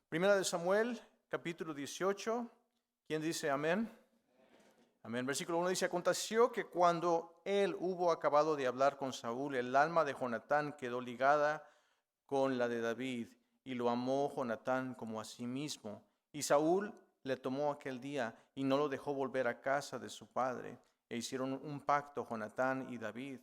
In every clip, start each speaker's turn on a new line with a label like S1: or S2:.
S1: Primera de Samuel, capítulo 18. ¿Quién dice amén? Amén. Versículo 1 dice: aconteció que cuando él hubo acabado de hablar con Saúl, el alma de Jonatán quedó ligada con la de David, y lo amó Jonatán como a sí mismo. Y Saúl le tomó aquel día y no lo dejó volver a casa de su padre. E hicieron un pacto Jonatán y David,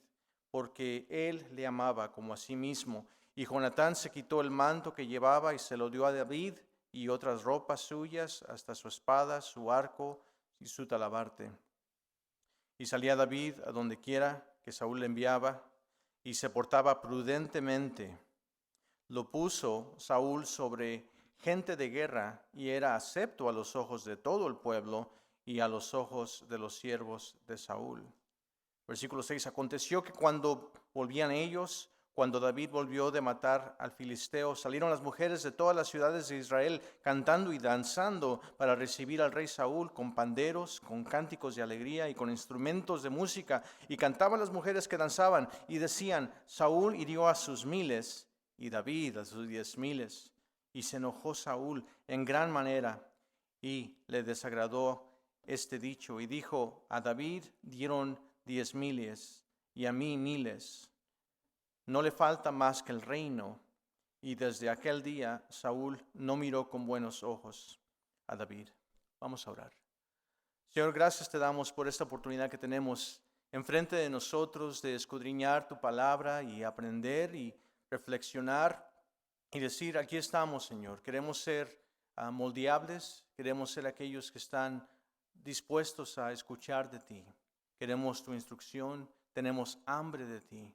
S1: porque él le amaba como a sí mismo. Y Jonatán se quitó el manto que llevaba y se lo dio a David, y otras ropas suyas, hasta su espada, su arco y su talabarte. Y salía David a donde quiera que Saúl le enviaba, y se portaba prudentemente. Lo puso Saúl sobre gente de guerra, y era acepto a los ojos de todo el pueblo y a los ojos de los siervos de Saúl. Versículo 6. Aconteció que cuando volvían ellos, cuando David volvió de matar al filisteo, salieron las mujeres de todas las ciudades de Israel cantando y danzando para recibir al rey Saúl con panderos, con cánticos de alegría y con instrumentos de música. Y cantaban las mujeres que danzaban y decían: Saúl hirió a sus miles y David a sus 10,000. Y se enojó Saúl en gran manera y le desagradó este dicho. Y dijo: a David dieron 10,000 y a mí 1,000. No le falta más que el reino. Y desde aquel día Saúl no miró con buenos ojos a David. Vamos a orar. Señor, gracias te damos por esta oportunidad que tenemos enfrente de nosotros de escudriñar tu palabra y aprender y reflexionar y decir: aquí estamos, Señor. Queremos ser moldeables, queremos ser aquellos que están dispuestos a escuchar de ti. Queremos tu instrucción, tenemos hambre de ti,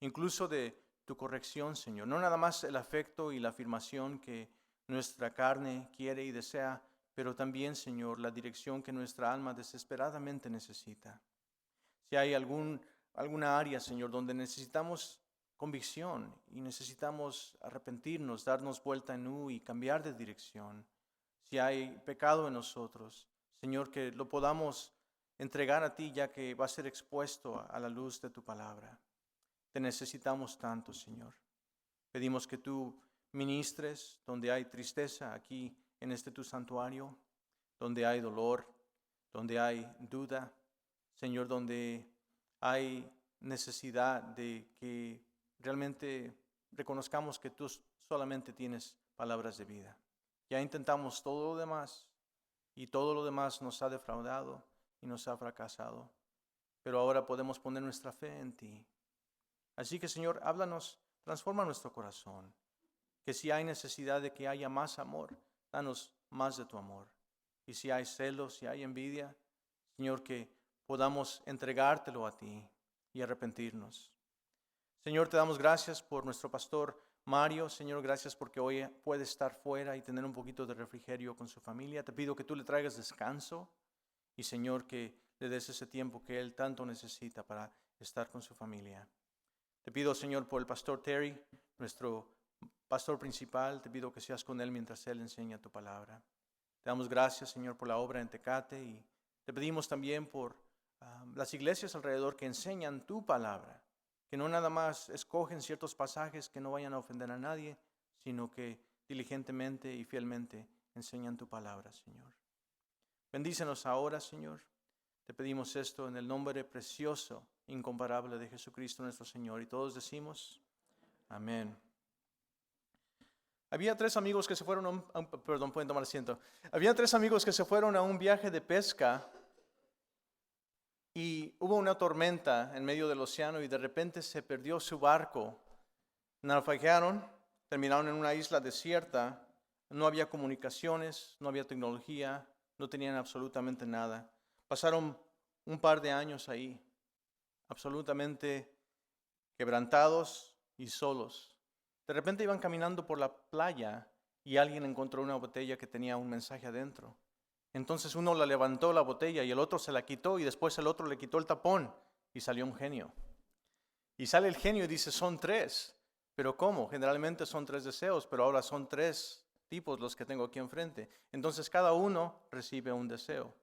S1: incluso de tu corrección, Señor. No nada más el afecto y la afirmación que nuestra carne quiere y desea, pero también, Señor, la dirección que nuestra alma desesperadamente necesita. Si hay alguna área, Señor, donde necesitamos convicción y necesitamos arrepentirnos, darnos vuelta en U y cambiar de dirección. Si hay pecado en nosotros, Señor, que lo podamos entregar a ti, ya que va a ser expuesto a la luz de tu palabra. Te necesitamos tanto, Señor. Pedimos que tú ministres donde hay tristeza aquí en este tu santuario, donde hay dolor, donde hay duda, Señor, donde hay necesidad de que realmente reconozcamos que tú solamente tienes palabras de vida. Ya intentamos todo lo demás y todo lo demás nos ha defraudado y nos ha fracasado, pero ahora podemos poner nuestra fe en ti. Así que, Señor, háblanos, transforma nuestro corazón, que si hay necesidad de que haya más amor, danos más de tu amor. Y si hay celos, si hay envidia, Señor, que podamos entregártelo a ti y arrepentirnos. Señor, te damos gracias por nuestro pastor Mario. Señor, gracias porque hoy puede estar fuera y tener un poquito de refrigerio con su familia. Te pido que tú le traigas descanso y, Señor, que le des ese tiempo que él tanto necesita para estar con su familia. Te pido, Señor, por el pastor Terry, nuestro pastor principal. Te pido que seas con él mientras él enseña tu palabra. Te damos gracias, Señor, por la obra en Tecate, y te pedimos también por las iglesias alrededor que enseñan tu palabra, que no nada más escogen ciertos pasajes que no vayan a ofender a nadie, sino que diligentemente y fielmente enseñan tu palabra, Señor. Bendícenos ahora, Señor. Te pedimos esto en el nombre precioso, incomparable de Jesucristo nuestro Señor. Y todos decimos, amén. Había 3 amigos que se fueron perdón, pueden tomar asiento. Había 3 amigos que se fueron a un viaje de pesca y hubo una tormenta en medio del océano y de repente se perdió su barco. Naufragaron, terminaron en una isla desierta, no había comunicaciones, no había tecnología, no tenían absolutamente nada. Pasaron un par de años ahí, absolutamente quebrantados y solos. De repente iban caminando por la playa y alguien encontró una botella que tenía un mensaje adentro. Entonces uno la levantó la botella y el otro se la quitó y después el otro le quitó el tapón y salió un genio. Y sale el genio y dice, son 3. ¿Pero cómo? Generalmente son 3 deseos, pero ahora son 3 tipos los que tengo aquí enfrente. Entonces cada uno recibe un deseo.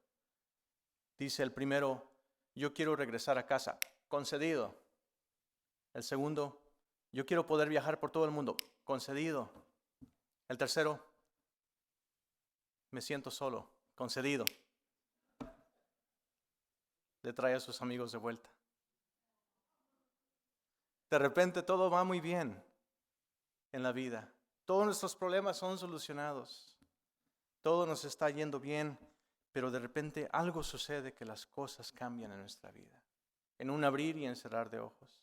S1: Dice el primero, yo quiero regresar a casa. Concedido. El segundo, yo quiero poder viajar por todo el mundo. Concedido. El tercero, me siento solo, concedido. Le trae a sus amigos de vuelta. De repente todo va muy bien en la vida. Todos nuestros problemas son solucionados. Todo nos está yendo bien, pero de repente algo sucede que las cosas cambian en nuestra vida. En un abrir y encerrar de ojos.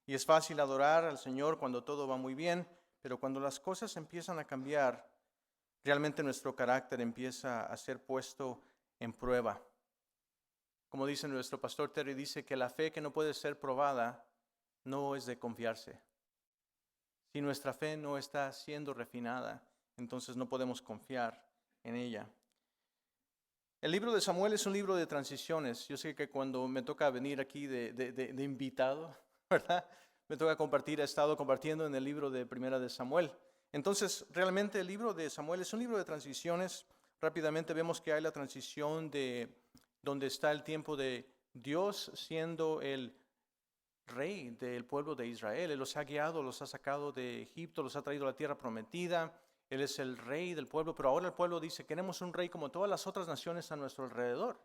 S1: Y es fácil adorar al Señor cuando todo va muy bien, pero cuando las cosas empiezan a cambiar, realmente nuestro carácter empieza a ser puesto en prueba. Como dice nuestro pastor Terry, dice que la fe que no puede ser probada no es de confiarse. Si nuestra fe no está siendo refinada, entonces no podemos confiar en ella. El libro de Samuel es un libro de transiciones. Yo sé que cuando me toca venir aquí de invitado, ¿verdad? Me toca compartir, he estado compartiendo en el libro de Primera de Samuel. Entonces, realmente el libro de Samuel es un libro de transiciones. Rápidamente vemos que hay la transición de donde está el tiempo de Dios siendo el rey del pueblo de Israel. Él los ha guiado, los ha sacado de Egipto, los ha traído a la tierra prometida. Él es el rey del pueblo, pero ahora el pueblo dice, queremos un rey como todas las otras naciones a nuestro alrededor.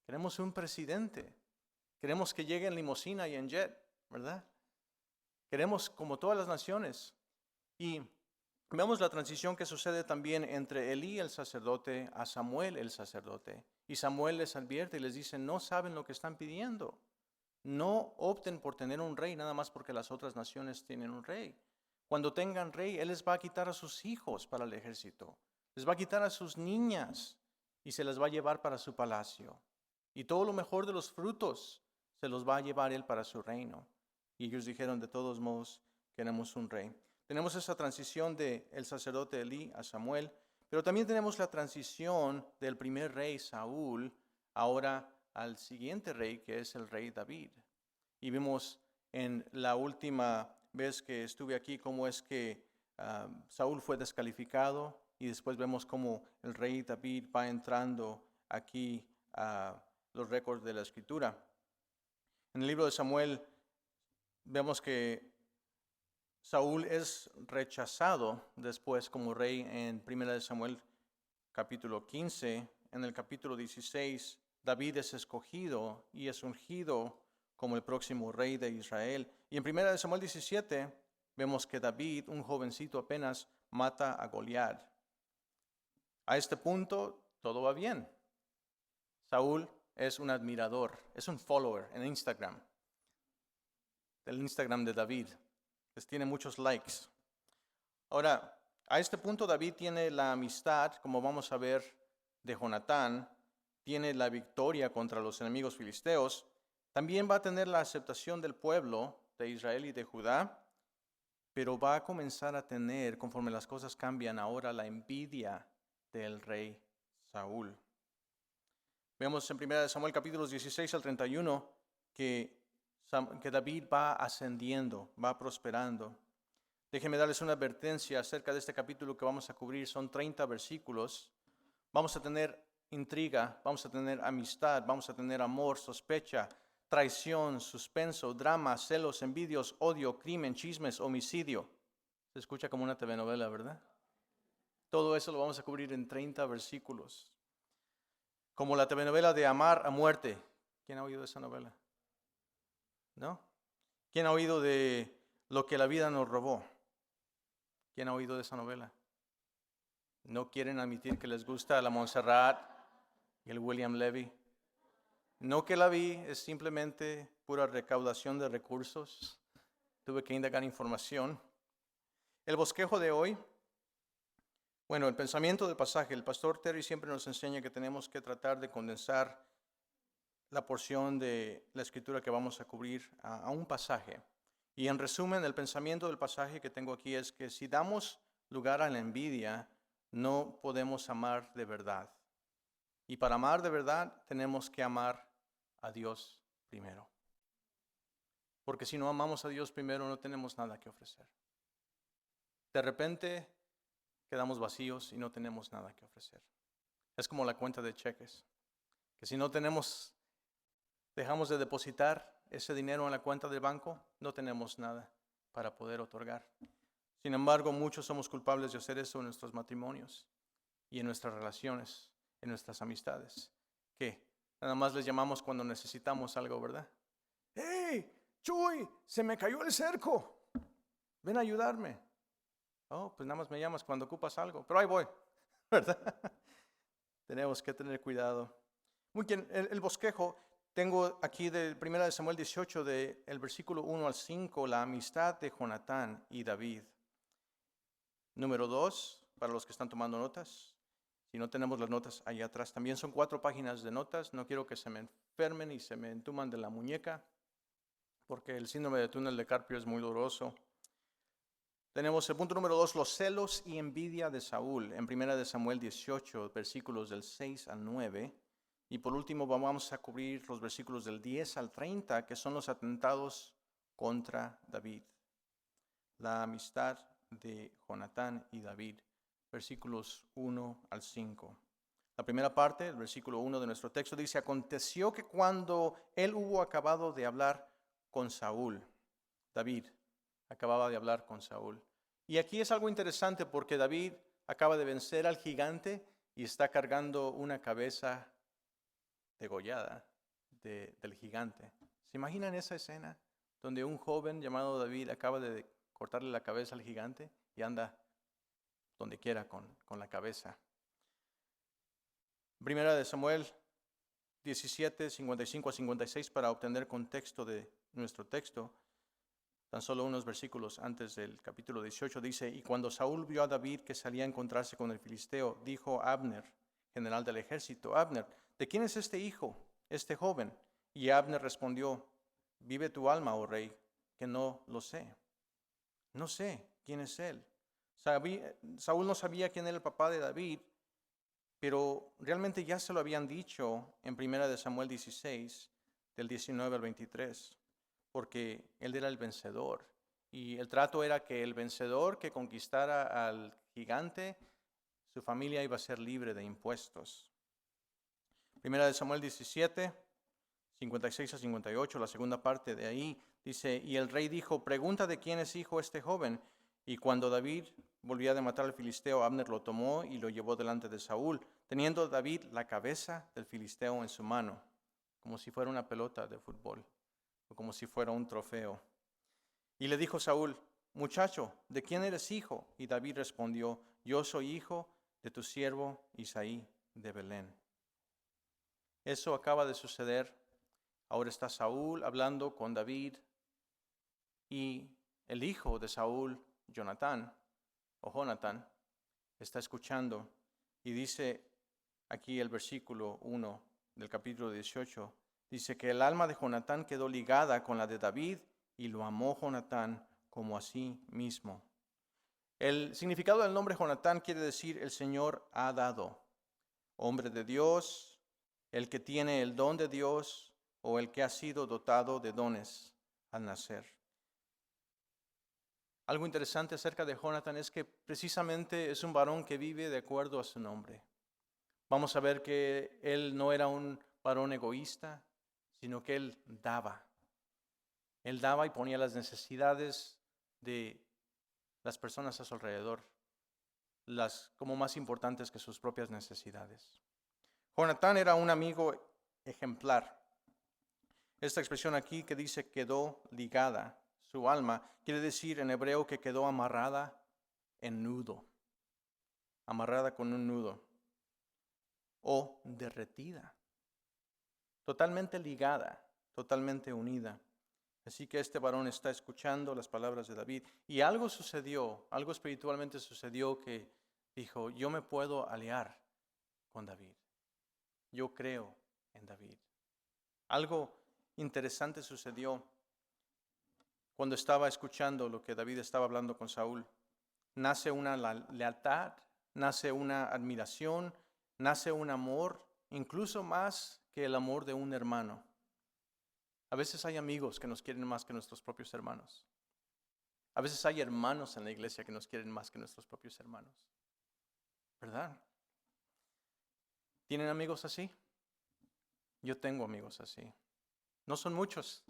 S1: Queremos un presidente. Queremos que llegue en limusina y en jet, ¿verdad? Queremos como todas las naciones. Y vemos la transición que sucede también entre Elí el sacerdote a Samuel el sacerdote. Y Samuel les advierte y les dice, no saben lo que están pidiendo. No opten por tener un rey nada más porque las otras naciones tienen un rey. Cuando tengan rey, Él les va a quitar a sus hijos para el ejército. Les va a quitar a sus niñas y se las va a llevar para su palacio. Y todo lo mejor de los frutos se los va a llevar Él para su reino. Y ellos dijeron, de todos modos, queremos un rey. Tenemos esa transición del sacerdote Elí a Samuel, pero también tenemos la transición del primer rey Saúl ahora al siguiente rey, que es el rey David. Y vimos en la última vez que estuve aquí cómo es que Saúl fue descalificado y después vemos cómo el rey David va entrando aquí a los récords de la escritura. En el libro de Samuel vemos que Saúl es rechazado después como rey en 1 Samuel capítulo 15. En el capítulo 16 David es escogido y es ungido como el próximo rey de Israel. Y en 1 Samuel 17 vemos que David, un jovencito apenas, mata a Goliat. A este punto todo va bien. Saúl es un admirador, es un follower en Instagram, del Instagram de David. Tiene muchos likes. Ahora, a este punto David tiene la amistad, como vamos a ver, de Jonatán, tiene la victoria contra los enemigos filisteos, también va a tener la aceptación del pueblo de Israel y de Judá, pero va a comenzar a tener, conforme las cosas cambian ahora, la envidia del rey Saúl. Vemos en 1 Samuel capítulos 16 al 31 que David va ascendiendo, va prosperando. Déjenme darles una advertencia acerca de este capítulo que vamos a cubrir. Son 30 versículos. Vamos a tener intriga, vamos a tener amistad, vamos a tener amor, sospecha, traición, suspenso, drama, celos, envidios, odio, crimen, chismes, homicidio. Se escucha como una telenovela, ¿verdad? Todo eso lo vamos a cubrir en 30 versículos. Como la telenovela de Amar a Muerte. ¿Quién ha oído de esa novela? ¿No? ¿Quién ha oído de Lo que la vida nos robó? ¿Quién ha oído de esa novela? ¿No quieren admitir que les gusta la Montserrat y el William Levy? No que la vi, es simplemente pura recaudación de recursos. Tuve que indagar información. El bosquejo de hoy, bueno, el pensamiento del pasaje. El pastor Terry siempre nos enseña que tenemos que tratar de condensar la porción de la escritura que vamos a cubrir a un pasaje. Y en resumen, el pensamiento del pasaje que tengo aquí es que si damos lugar a la envidia, no podemos amar de verdad. Y para amar de verdad, tenemos que amar a Dios primero. Porque si no amamos a Dios primero, no tenemos nada que ofrecer. De repente, quedamos vacíos y no tenemos nada que ofrecer. Es como la cuenta de cheques. Que si no dejamos de depositar ese dinero en la cuenta del banco, no tenemos nada para poder otorgar. Sin embargo, muchos somos culpables de hacer eso en nuestros matrimonios. y en nuestras relaciones, en nuestras amistades. ¿Qué? Nada más les llamamos cuando necesitamos algo, ¿verdad? ¡Hey, Chuy! Se me cayó el cerco. Ven a ayudarme. Oh, pues nada más me llamas cuando ocupas algo. Pero ahí voy, ¿verdad? Tenemos que tener cuidado. Muy bien, el bosquejo. Tengo aquí de 1 Samuel 18, del versículo 1 al 5, la amistad de Jonatán y David. Número 2, para los que están tomando notas. Si no tenemos las notas allá atrás, también son 4 páginas de notas. No quiero que se me enfermen y se me entuman de la muñeca, porque el síndrome de túnel de carpio es muy doloroso. Tenemos el punto número 2, los celos y envidia de Saúl, en 1 Samuel 18, versículos del 6 al 9. Y por último vamos a cubrir los versículos del 10 al 30, que son los atentados contra David. La amistad de Jonatán y David, versículos 1 al 5. La primera parte, el versículo 1 de nuestro texto dice: aconteció que cuando él hubo acabado de hablar con Saúl, David acababa de hablar con Saúl. Y aquí es algo interesante porque David acaba de vencer al gigante y está cargando una cabeza degollada del gigante. ¿Se imaginan esa escena donde un joven llamado David acaba de cortarle la cabeza al gigante y anda donde quiera con la cabeza? Primera de Samuel 17, 55 a 56, para obtener contexto de nuestro texto. Tan solo unos versículos antes del capítulo 18 dice: y cuando Saúl vio a David que salía a encontrarse con el filisteo, dijo a Abner, general del ejército: Abner, ¿de quién es este hijo, este joven? Y Abner respondió: vive tu alma, oh rey, que no lo sé. No sé quién es él. Saúl no sabía quién era el papá de David, pero realmente ya se lo habían dicho en 1 Samuel 16, del 19 al 23, porque él era el vencedor. Y el trato era que el vencedor que conquistara al gigante, su familia iba a ser libre de impuestos. 1 Samuel 17, 56 a 58, la segunda parte de ahí, dice: y el rey dijo: pregunta de quién es hijo este joven. Y cuando David volvía de matar al filisteo, Abner lo tomó y lo llevó delante de Saúl, teniendo David la cabeza del filisteo en su mano, como si fuera una pelota de fútbol, o como si fuera un trofeo. Y le dijo Saúl: muchacho, ¿de quién eres hijo? Y David respondió: yo soy hijo de tu siervo Isaí de Belén. Eso acaba de suceder. Ahora está Saúl hablando con David y el hijo de Saúl, Jonatán, está escuchando, y dice aquí el versículo 1 del capítulo 18, dice que el alma de Jonatán quedó ligada con la de David y lo amó Jonatán como a sí mismo. El significado del nombre Jonatán quiere decir el Señor ha dado. Hombre de Dios, el que tiene el don de Dios o el que ha sido dotado de dones al nacer. Algo interesante acerca de Jonatán es que precisamente es un varón que vive de acuerdo a su nombre. Vamos a ver que él no era un varón egoísta, sino que él daba. Él daba y ponía las necesidades de las personas a su alrededor como más importantes que sus propias necesidades. Jonatán era un amigo ejemplar. Esta expresión aquí que dice quedó ligada su alma, quiere decir en hebreo que quedó amarrada en nudo, amarrada con un nudo, o derretida, totalmente ligada, totalmente unida. Así que este varón está escuchando las palabras de David y algo sucedió, algo espiritualmente sucedió que dijo: yo me puedo aliar con David, yo creo en David. Algo interesante sucedió cuando estaba escuchando lo que David estaba hablando con Saúl. Nace una lealtad, nace una admiración, nace un amor, incluso más que el amor de un hermano. A veces hay amigos que nos quieren más que nuestros propios hermanos. A veces hay hermanos en la iglesia que nos quieren más que nuestros propios hermanos. ¿Verdad? ¿Tienen amigos así? Yo tengo amigos así. No son muchos.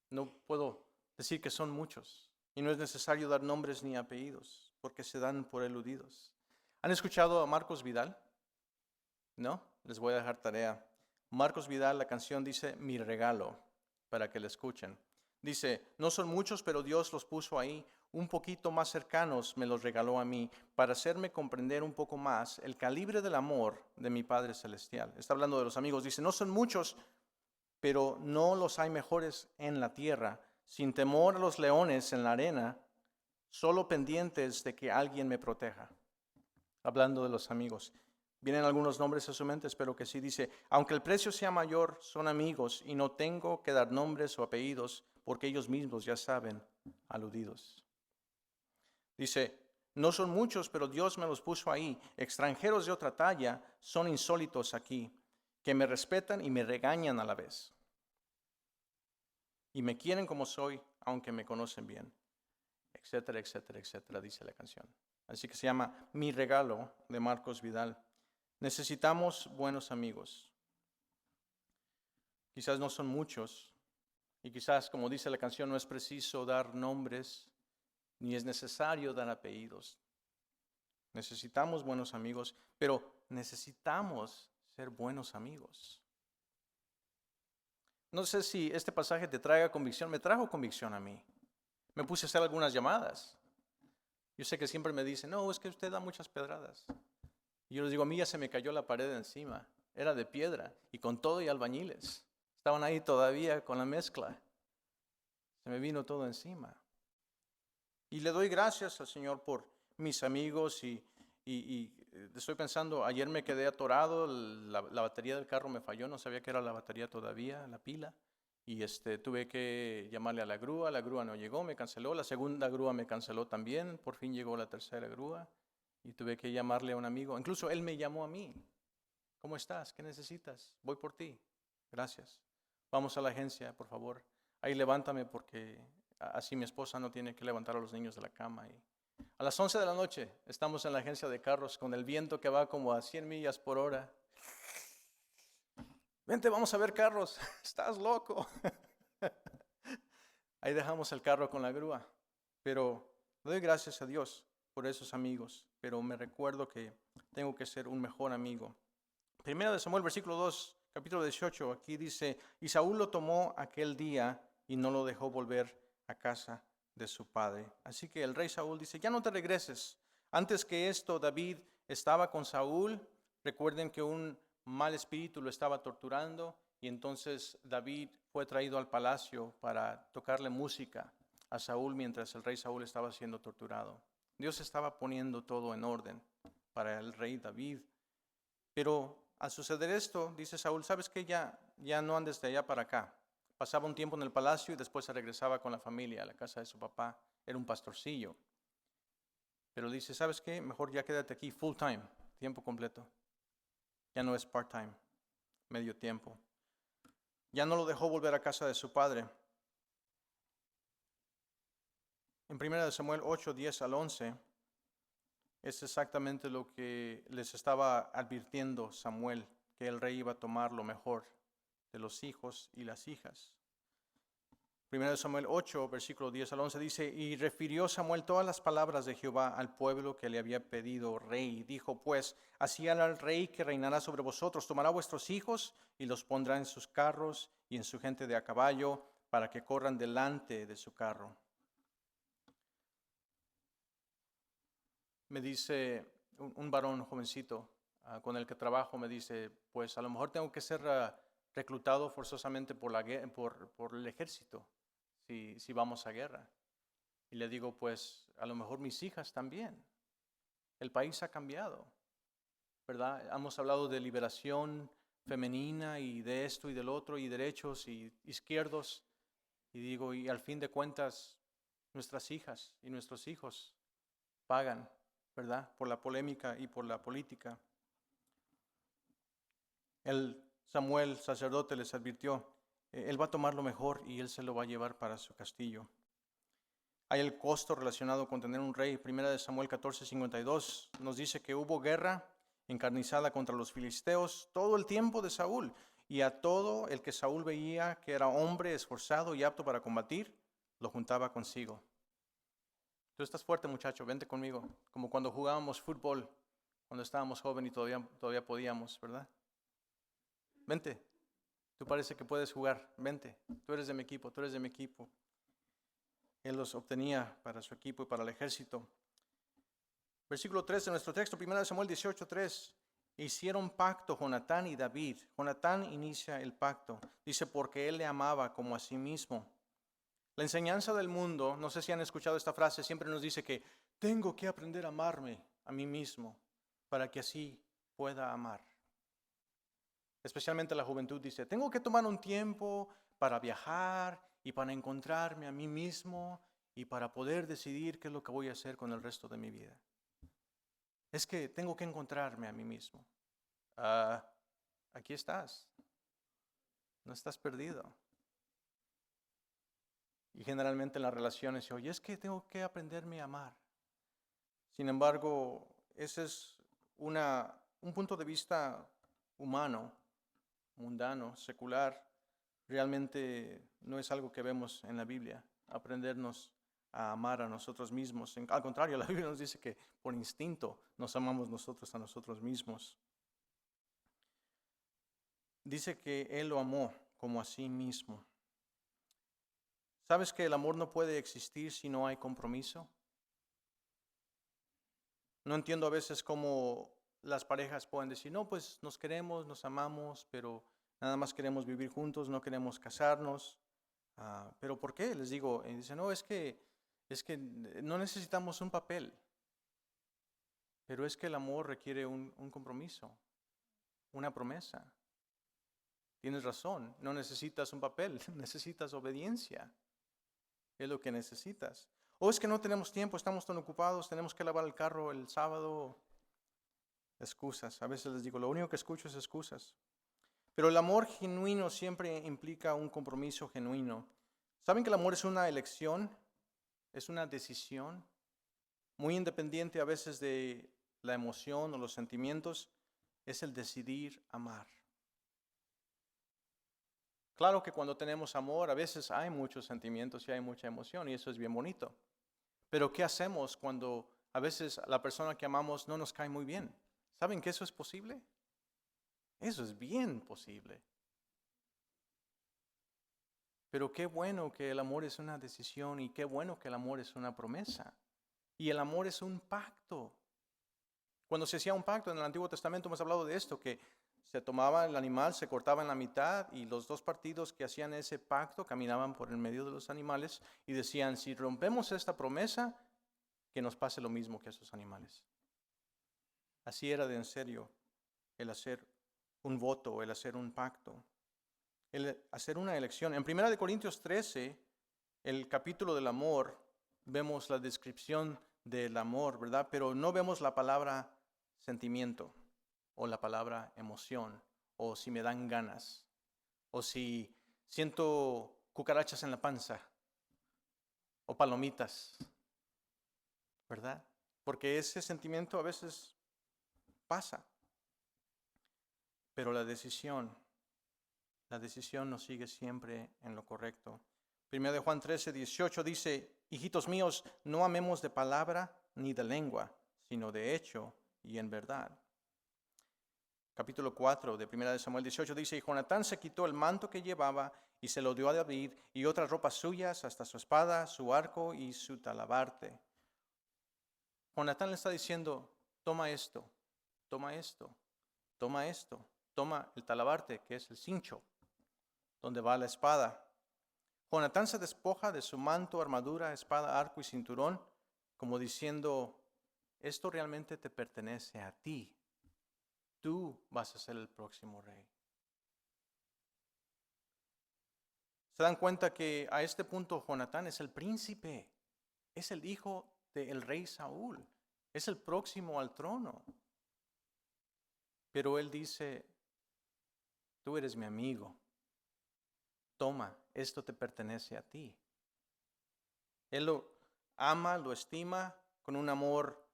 S1: No puedo decir que son muchos. Y no es necesario dar nombres ni apellidos, porque se dan por eludidos. ¿Han escuchado a Marcos Vidal? ¿No? Les voy a dejar tarea. Marcos Vidal, la canción dice Mi regalo, para que la escuchen. Dice, no son muchos, pero Dios los puso ahí, un poquito más cercanos me los regaló a mí, para hacerme comprender un poco más el calibre del amor de mi Padre Celestial. Está hablando de los amigos, dice, no son muchos, pero no los hay mejores en la tierra, sin temor a los leones en la arena, solo pendientes de que alguien me proteja. Hablando de los amigos. ¿Vienen algunos nombres a su mente? Espero que sí. Dice, aunque el precio sea mayor, son amigos y no tengo que dar nombres o apellidos porque ellos mismos ya saben, aludidos. Dice, no son muchos, pero Dios me los puso ahí. Extranjeros de otra talla son insólitos aquí, que me respetan y me regañan a la vez. Y me quieren como soy, aunque me conocen bien. Etcétera, etcétera, etcétera, dice la canción. Así que se llama Mi regalo, de Marcos Vidal. Necesitamos buenos amigos. Quizás no son muchos y quizás, como dice la canción, no es preciso dar nombres ni es necesario dar apellidos. Necesitamos buenos amigos, pero necesitamos ser buenos amigos. No sé si este pasaje te traiga convicción. Me trajo convicción a mí. Me puse a hacer algunas llamadas. Yo sé que siempre me dicen, no, es que usted da muchas pedradas. Y yo les digo, a mí ya se me cayó la pared encima. Era de piedra y con todo y albañiles. Estaban ahí todavía con la mezcla. Se me vino todo encima. Y le doy gracias al Señor por mis amigos y estoy pensando, ayer me quedé atorado, la batería del carro me falló, no sabía que era la batería todavía, la pila. Y tuve que llamarle a la grúa no llegó, me canceló. La segunda grúa me canceló también, por fin llegó la tercera grúa. Y tuve que llamarle a un amigo. Incluso él me llamó a mí. ¿Cómo estás? ¿Qué necesitas? Voy por ti. Gracias. Vamos a la agencia, por favor. Ahí levántame porque así mi esposa no tiene que levantar a los niños de la cama. Y a las 11 de la noche estamos en la agencia de carros con el viento que va como a 100 millas por hora. Vente, vamos a ver carros. Estás loco. Ahí dejamos el carro con la grúa. Pero doy gracias a Dios por esos amigos, pero me recuerdo que tengo que ser un mejor amigo. Primera de Samuel, versículo 2, capítulo 18, aquí dice, y Saúl lo tomó aquel día y no lo dejó volver a casa de su padre. Así que el rey Saúl dice, ya no te regreses. Antes que esto, David estaba con Saúl. Recuerden que un mal espíritu lo estaba torturando y entonces David fue traído al palacio para tocarle música a Saúl mientras el rey Saúl estaba siendo torturado. Dios estaba poniendo todo en orden para el rey David. Pero al suceder esto, dice Saúl, ¿sabes qué? Ya no andes de allá para acá. Pasaba un tiempo en el palacio y después se regresaba con la familia a la casa de su papá. Era un pastorcillo. Pero dice, ¿sabes qué? Mejor ya quédate aquí full time, tiempo completo. Ya no es part time, medio tiempo. Ya no lo dejó volver a casa de su padre. En 1 Samuel 8, 10 al 11, es exactamente lo que les estaba advirtiendo Samuel, que el rey iba a tomar lo mejor de los hijos y las hijas. 1 Samuel 8, versículo 10 al 11 dice, y refirió Samuel todas las palabras de Jehová al pueblo que le había pedido rey. Dijo pues, así hará el rey que reinará sobre vosotros, tomará vuestros hijos y los pondrá en sus carros y en su gente de a caballo para que corran delante de su carro. Me dice un varón jovencito con el que trabajo, me dice, pues a lo mejor tengo que ser reclutado forzosamente por el ejército si vamos a guerra. Y le digo, pues a lo mejor mis hijas también. El país ha cambiado, ¿verdad? Hemos hablado de liberación femenina y de esto y del otro y derechos y izquierdos. Y digo, y al fin de cuentas, nuestras hijas y nuestros hijos pagan, ¿verdad? Por la polémica y por la política. El Samuel, sacerdote, les advirtió, él va a tomar lo mejor y él se lo va a llevar para su castillo. Hay el costo relacionado con tener un rey. 1 Samuel 14:52 nos dice que hubo guerra encarnizada contra los filisteos todo el tiempo de Saúl, y a todo el que Saúl veía que era hombre esforzado y apto para combatir, lo juntaba consigo. Tú estás fuerte, muchacho, vente conmigo. Como cuando jugábamos fútbol cuando estábamos jóvenes y todavía podíamos, ¿verdad? Vente, tú parece que puedes jugar, vente, tú eres de mi equipo, tú eres de mi equipo. Él los obtenía para su equipo y para el ejército. Versículo 3 de nuestro texto, 1 Samuel 18:3. Hicieron pacto Jonatán y David. Jonatán inicia el pacto. Dice, porque él le amaba como a sí mismo. La enseñanza del mundo, no sé si han escuchado esta frase, siempre nos dice que tengo que aprender a amarme a mí mismo para que así pueda amar. Especialmente la juventud dice, tengo que tomar un tiempo para viajar y para encontrarme a mí mismo y para poder decidir qué es lo que voy a hacer con el resto de mi vida. Es que tengo que encontrarme a mí mismo. Aquí estás. No estás perdido. Y generalmente en las relaciones, oye, es que tengo que aprenderme a amar. Sin embargo, ese es un punto de vista humano, mundano, secular. Realmente no es algo que vemos en la Biblia, aprendernos a amar a nosotros mismos. Al contrario, la Biblia nos dice que por instinto nos amamos nosotros a nosotros mismos. Dice que Él lo amó como a sí mismo. ¿Sabes que el amor no puede existir si no hay compromiso? No entiendo a veces cómo las parejas pueden decir, no, pues nos queremos, nos amamos, pero nada más queremos vivir juntos, no queremos casarnos. ¿Pero por qué? Les digo, dicen, no, es que no necesitamos un papel, pero es que el amor requiere un compromiso, una promesa. Tienes razón, no necesitas un papel, necesitas obediencia. Es lo que necesitas. O es que no tenemos tiempo, estamos tan ocupados, tenemos que lavar el carro el sábado. Excusas. A veces les digo, lo único que escucho es excusas. Pero el amor genuino siempre implica un compromiso genuino. ¿Saben que el amor es una elección? Es una decisión muy independiente a veces de la emoción o los sentimientos. Es el decidir amar. Claro que cuando tenemos amor, a veces hay muchos sentimientos y hay mucha emoción y eso es bien bonito. Pero ¿qué hacemos cuando a veces la persona que amamos no nos cae muy bien? ¿Saben que eso es posible? Eso es bien posible. Pero qué bueno que el amor es una decisión y qué bueno que el amor es una promesa. Y el amor es un pacto. Cuando se hacía un pacto en el Antiguo Testamento hemos hablado de esto, que se tomaba el animal, se cortaba en la mitad y los dos partidos que hacían ese pacto caminaban por el medio de los animales y decían, si rompemos esta promesa, que nos pase lo mismo que a esos animales. Así era de en serio el hacer un voto, el hacer un pacto, el hacer una elección. En 1 Corintios 13, el capítulo del amor, vemos la descripción del amor, ¿verdad? Pero no vemos la palabra sentimiento o la palabra emoción o si me dan ganas o si siento cucarachas en la panza o palomitas, ¿verdad? Porque ese sentimiento a veces pasa. Pero la decisión nos sigue siempre en lo correcto. 1 de Juan 13:18 dice, hijitos míos, no amemos de palabra ni de lengua, sino de hecho y en verdad. Capítulo 4 de 1 de Samuel 18 dice, y Jonatán se quitó el manto que llevaba y se lo dio a David y otras ropas suyas, hasta su espada, su arco y su talabarte. Jonatán le está diciendo, toma esto, toma esto, toma esto, toma el talabarte, que es el cincho, donde va la espada. Jonatán se despoja de su manto, armadura, espada, arco y cinturón, como diciendo, esto realmente te pertenece a ti. Tú vas a ser el próximo rey. ¿Se dan cuenta que a este punto Jonatán es el príncipe? Es el hijo del rey Saúl. Es el próximo al trono. Pero él dice, tú eres mi amigo. Toma, esto te pertenece a ti. Él lo ama, lo estima con un amor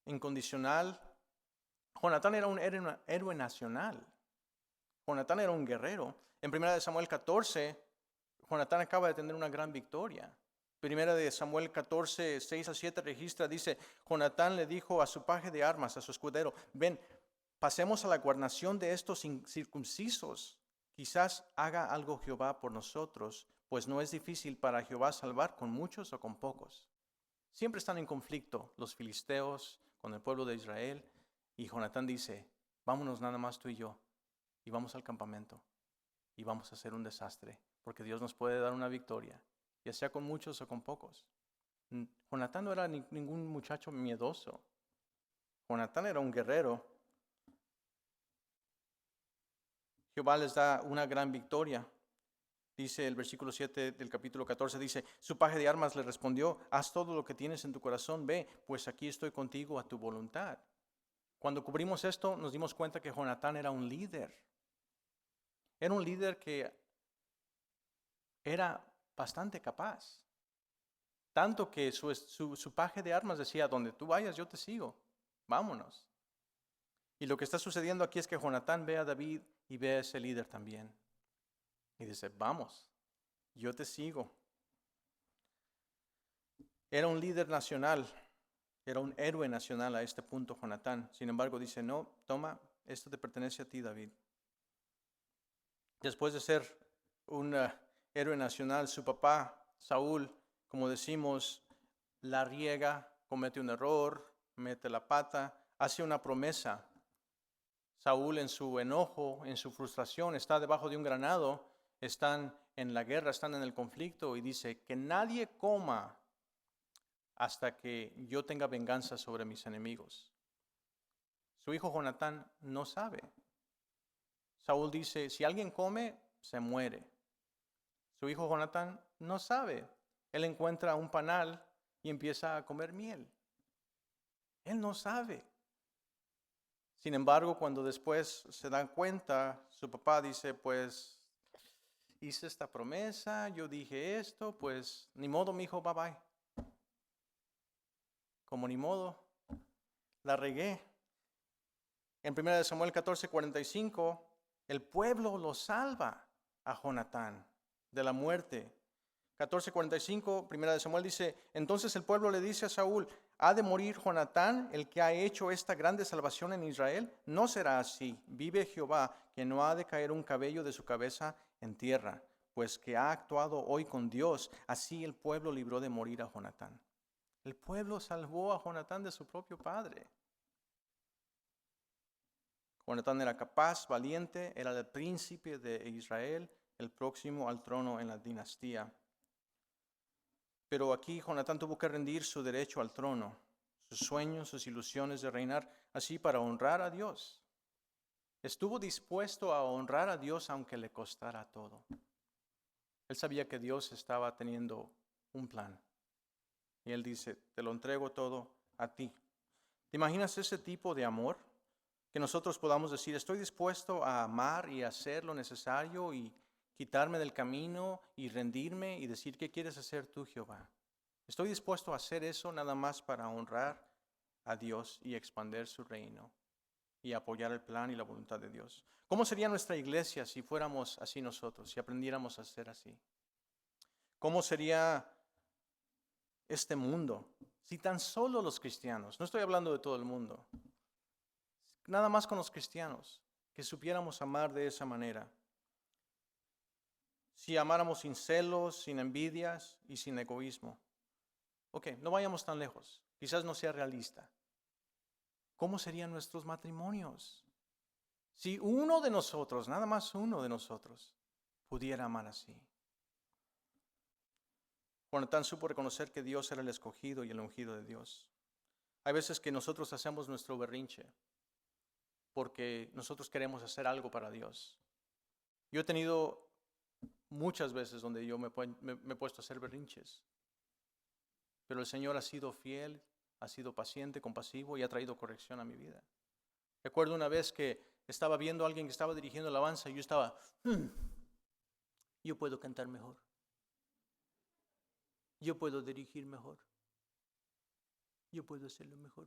S1: incondicional. Jonatán era un héroe nacional. Jonatán era un guerrero. En 1 Samuel 14, Jonatán acaba de tener una gran victoria. Primera de Samuel 14, 6 a 7 registra, dice, Jonatán le dijo a su paje de armas, a su escudero, ven, pasemos a la guarnición de estos incircuncisos. Quizás haga algo Jehová por nosotros, pues no es difícil para Jehová salvar con muchos o con pocos. Siempre están en conflicto los filisteos con el pueblo de Israel. Y Jonatán dice, vámonos nada más tú y yo, y vamos al campamento, y vamos a hacer un desastre, porque Dios nos puede dar una victoria, ya sea con muchos o con pocos. Jonatán no era ningún muchacho miedoso. Jonatán era un guerrero. Jehová les da una gran victoria. Dice el versículo 7 del capítulo 14, dice, su paje de armas le respondió, haz todo lo que tienes en tu corazón, ve, pues aquí estoy contigo a tu voluntad. Cuando cubrimos esto, nos dimos cuenta que Jonatán era un líder. Era un líder que era bastante capaz. Tanto que su paje de armas decía, donde tú vayas, yo te sigo. Vámonos. Y lo que está sucediendo aquí es que Jonatán ve a David y ve a ese líder también. Y dice, vamos, yo te sigo. Era un líder nacional, era un héroe nacional a este punto Jonatán. Sin embargo, dice, no, toma, esto te pertenece a ti, David. Después de ser un héroe nacional, su papá, Saúl, como decimos, la riega, comete un error, mete la pata, hace una promesa. Saúl en su enojo, en su frustración, está debajo de un granado, están en la guerra, están en el conflicto y dice que nadie coma hasta que yo tenga venganza sobre mis enemigos. Su hijo Jonatán no sabe. Saúl dice, si alguien come, se muere. Su hijo Jonatán no sabe. Él encuentra un panal y empieza a comer miel. Él no sabe. Sin embargo, cuando después se dan cuenta, su papá dice, pues hice esta promesa, yo dije esto, pues ni modo, mi hijo, bye bye. Como ni modo, la regué. En 1 Samuel 14:45, el pueblo lo salva a Jonatán de la muerte. 14:45, 1 Samuel dice, entonces el pueblo le dice a Saúl, ¿ha de morir Jonatán, el que ha hecho esta grande salvación en Israel? No será así. Vive Jehová, que no ha de caer un cabello de su cabeza en tierra, pues que ha actuado hoy con Dios. Así el pueblo libró de morir a Jonatán. El pueblo salvó a Jonatán de su propio padre. Jonatán era capaz, valiente, era el príncipe de Israel, el próximo al trono en la dinastía. Pero aquí Jonatán tuvo que rendir su derecho al trono, sus sueños, sus ilusiones de reinar, así para honrar a Dios. Estuvo dispuesto a honrar a Dios aunque le costara todo. Él sabía que Dios estaba teniendo un plan. Y él dice, te lo entrego todo a ti. ¿Te imaginas ese tipo de amor? Que nosotros podamos decir, estoy dispuesto a amar y hacer lo necesario y quitarme del camino y rendirme y decir, ¿qué quieres hacer tú, Jehová? Estoy dispuesto a hacer eso nada más para honrar a Dios y expandir su reino y apoyar el plan y la voluntad de Dios. ¿Cómo sería nuestra iglesia si fuéramos así nosotros, si aprendiéramos a ser así? ¿Cómo sería este mundo si tan solo los cristianos, no estoy hablando de todo el mundo, nada más con los cristianos, que supiéramos amar de esa manera? Si amáramos sin celos, sin envidias y sin egoísmo. Ok, no vayamos tan lejos. Quizás no sea realista. ¿Cómo serían nuestros matrimonios? Si uno de nosotros, nada más uno de nosotros, pudiera amar así. Jonatán supo reconocer que Dios era el escogido y el ungido de Dios. Hay veces que nosotros hacemos nuestro berrinche porque nosotros queremos hacer algo para Dios. Yo he tenido muchas veces donde yo me he puesto a hacer berrinches, pero el Señor ha sido fiel, ha sido paciente, compasivo y ha traído corrección a mi vida. Recuerdo una vez que estaba viendo a alguien que estaba dirigiendo alabanza y yo estaba, yo puedo cantar mejor, yo puedo dirigir mejor, yo puedo hacerlo mejor.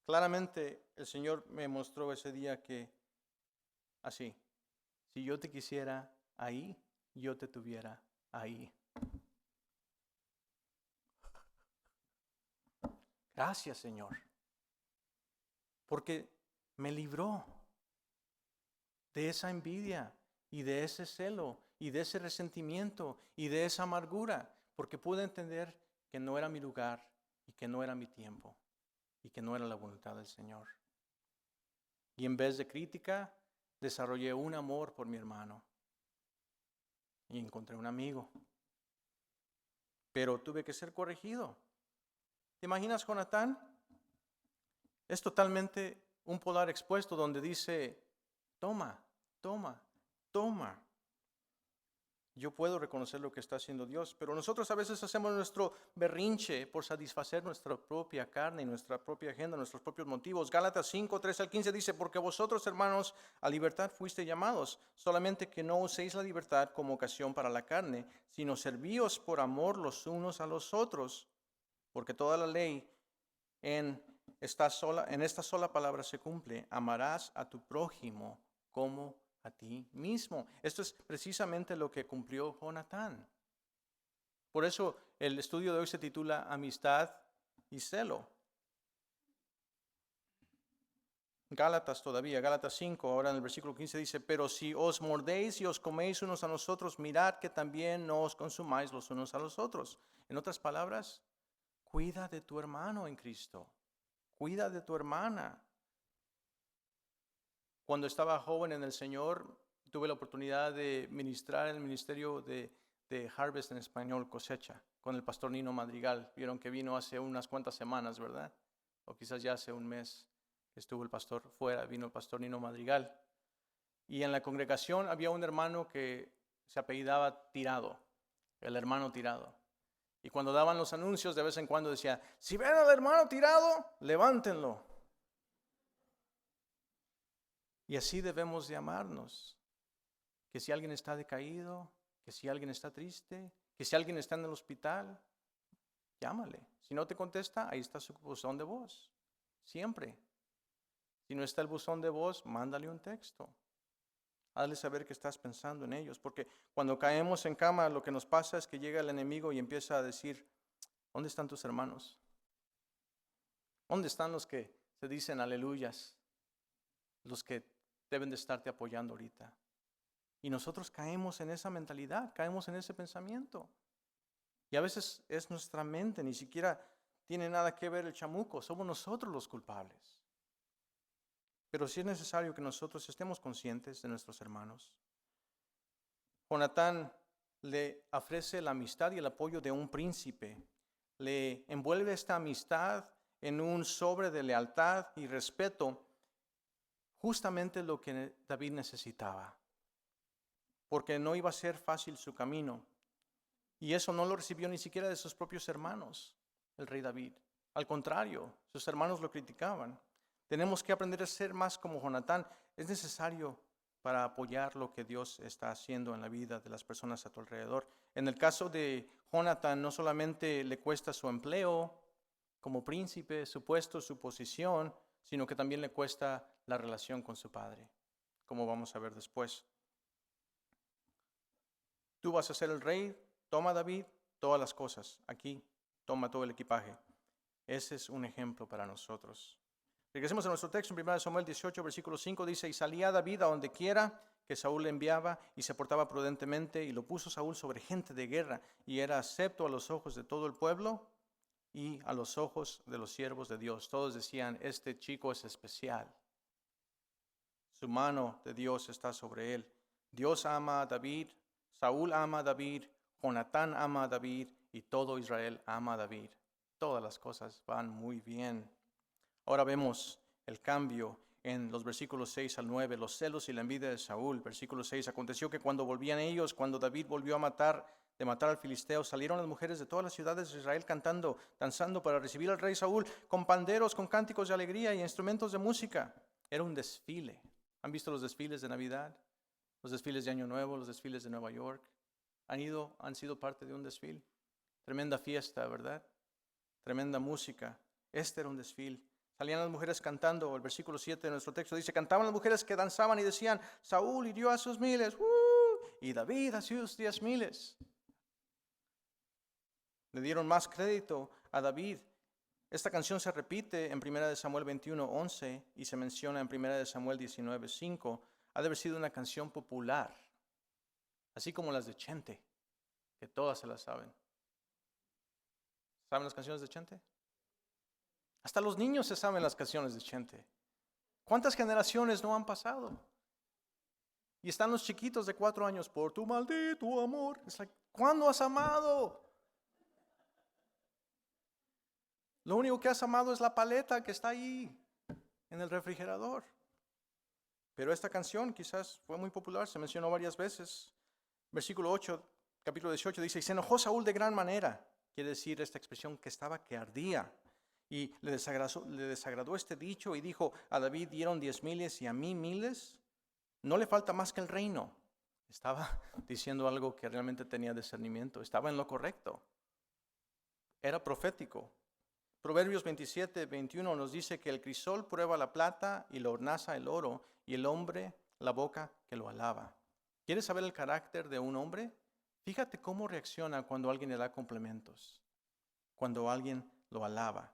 S1: Claramente el Señor me mostró ese día que así, si yo te quisiera ahí, yo te tuviera ahí. Gracias, Señor, porque me libró de esa envidia y de ese celo y de ese resentimiento y de esa amargura, porque pude entender que no era mi lugar y que no era mi tiempo y que no era la voluntad del Señor. Y en vez de crítica, desarrollé un amor por mi hermano y encontré un amigo. Pero tuve que ser corregido. ¿Te imaginas, Jonatán? Es totalmente un polar expuesto donde dice, toma, toma, toma. Yo puedo reconocer lo que está haciendo Dios, pero nosotros a veces hacemos nuestro berrinche por satisfacer nuestra propia carne y nuestra propia agenda, nuestros propios motivos. Gálatas 5, 3 al 15 dice, porque vosotros, hermanos, a libertad fuiste llamados, solamente que no uséis la libertad como ocasión para la carne, sino servíos por amor los unos a los otros, porque toda la ley en esta sola palabra se cumple, amarás a tu prójimo como a ti mismo. Esto es precisamente lo que cumplió Jonatán. Por eso el estudio de hoy se titula Amistad y celo. Gálatas 5, ahora en el versículo 15 dice, pero si os mordéis y os coméis unos a los otros, mirad que también no os consumáis los unos a los otros. En otras palabras, cuida de tu hermano en Cristo. Cuida de tu hermana. Cuando estaba joven en el Señor, tuve la oportunidad de ministrar en el ministerio de Harvest en español, cosecha, con el pastor Nino Madrigal. Vieron que vino hace unas cuantas semanas, ¿verdad? O quizás ya hace un mes que estuvo el pastor fuera, vino el pastor Nino Madrigal. Y en la congregación había un hermano que se apellidaba Tirado, el hermano Tirado. Y cuando daban los anuncios, de vez en cuando decía, si ven al hermano Tirado, levántenlo. Y así debemos de amarnos, que si alguien está decaído, que si alguien está triste, que si alguien está en el hospital, llámale. Si no te contesta, ahí está su buzón de voz, siempre. Si no está el buzón de voz, mándale un texto. Hazle saber que estás pensando en ellos, porque cuando caemos en cama, lo que nos pasa es que llega el enemigo y empieza a decir, ¿dónde están tus hermanos? ¿Dónde están los que se dicen aleluyas? Los que deben de estarte apoyando ahorita. Y nosotros caemos en esa mentalidad, caemos en ese pensamiento. Y a veces es nuestra mente, ni siquiera tiene nada que ver el chamuco, somos nosotros los culpables. Pero sí es necesario que nosotros estemos conscientes de nuestros hermanos. Jonatán le ofrece la amistad y el apoyo de un príncipe. Le envuelve esta amistad en un sobre de lealtad y respeto, justamente lo que David necesitaba, porque no iba a ser fácil su camino. Y eso no lo recibió ni siquiera de sus propios hermanos, el rey David. Al contrario, sus hermanos lo criticaban. Tenemos que aprender a ser más como Jonatán. Es necesario para apoyar lo que Dios está haciendo en la vida de las personas a tu alrededor. En el caso de Jonatán, no solamente le cuesta su empleo como príncipe, su puesto, su posición, sino que también le cuesta la relación con su padre, como vamos a ver después. Tú vas a ser el rey, toma David todas las cosas, aquí toma todo el equipaje. Ese es un ejemplo para nosotros. Regresemos a nuestro texto en 1 Samuel 18, versículo 5, dice, y salía David a donde quiera que Saúl le enviaba y se portaba prudentemente y lo puso Saúl sobre gente de guerra y era acepto a los ojos de todo el pueblo y a los ojos de los siervos de Dios. Todos decían, este chico es especial. Su mano de Dios está sobre él. Dios ama a David, Saúl ama a David, Jonatán ama a David y todo Israel ama a David. Todas las cosas van muy bien. Ahora vemos el cambio en los versículos 6 al 9, los celos y la envidia de Saúl. Versículo 6, aconteció que cuando volvían ellos, cuando David volvió de matar al filisteo, salieron las mujeres de todas las ciudades de Israel cantando, danzando para recibir al rey Saúl, con panderos, con cánticos de alegría y instrumentos de música. Era un desfile. ¿Han visto los desfiles de Navidad? Los desfiles de Año Nuevo, los desfiles de Nueva York. Han sido parte de un desfile. Tremenda fiesta, ¿verdad? Tremenda música. Este era un desfile. Salían las mujeres cantando. El versículo 7 de nuestro texto dice, cantaban las mujeres que danzaban y decían, Saúl hirió a sus miles, y David a sus 10,000. Le dieron más crédito a David Esta canción se repite en 1 Samuel 21:11 y se menciona en 1 Samuel 19:5. Ha de haber sido una canción popular, así como las de Chente, que todas se las saben. ¿Saben las canciones de Chente? Hasta los niños se saben las canciones de Chente. ¿Cuántas generaciones no han pasado? Y están los chiquitos de 4 años, por tu maldito amor. Es like, ¿cuándo has amado? Lo único que has amado es la paleta que está ahí en el refrigerador. Pero esta canción quizás fue muy popular, se mencionó varias veces. Versículo 8, capítulo 18 dice, y se enojó Saúl de gran manera. Quiere decir esta expresión que estaba que ardía. Y le desagradó este dicho y dijo, a David dieron 10,000 y a mí 1,000. No le falta más que el reino. Estaba diciendo algo que realmente tenía discernimiento. Estaba en lo correcto. Era profético. Proverbios 27:21 nos dice que el crisol prueba la plata y la hornaza el oro y el hombre la boca que lo alaba. ¿Quieres saber el carácter de un hombre? Fíjate cómo reacciona cuando alguien le da complementos, cuando alguien lo alaba.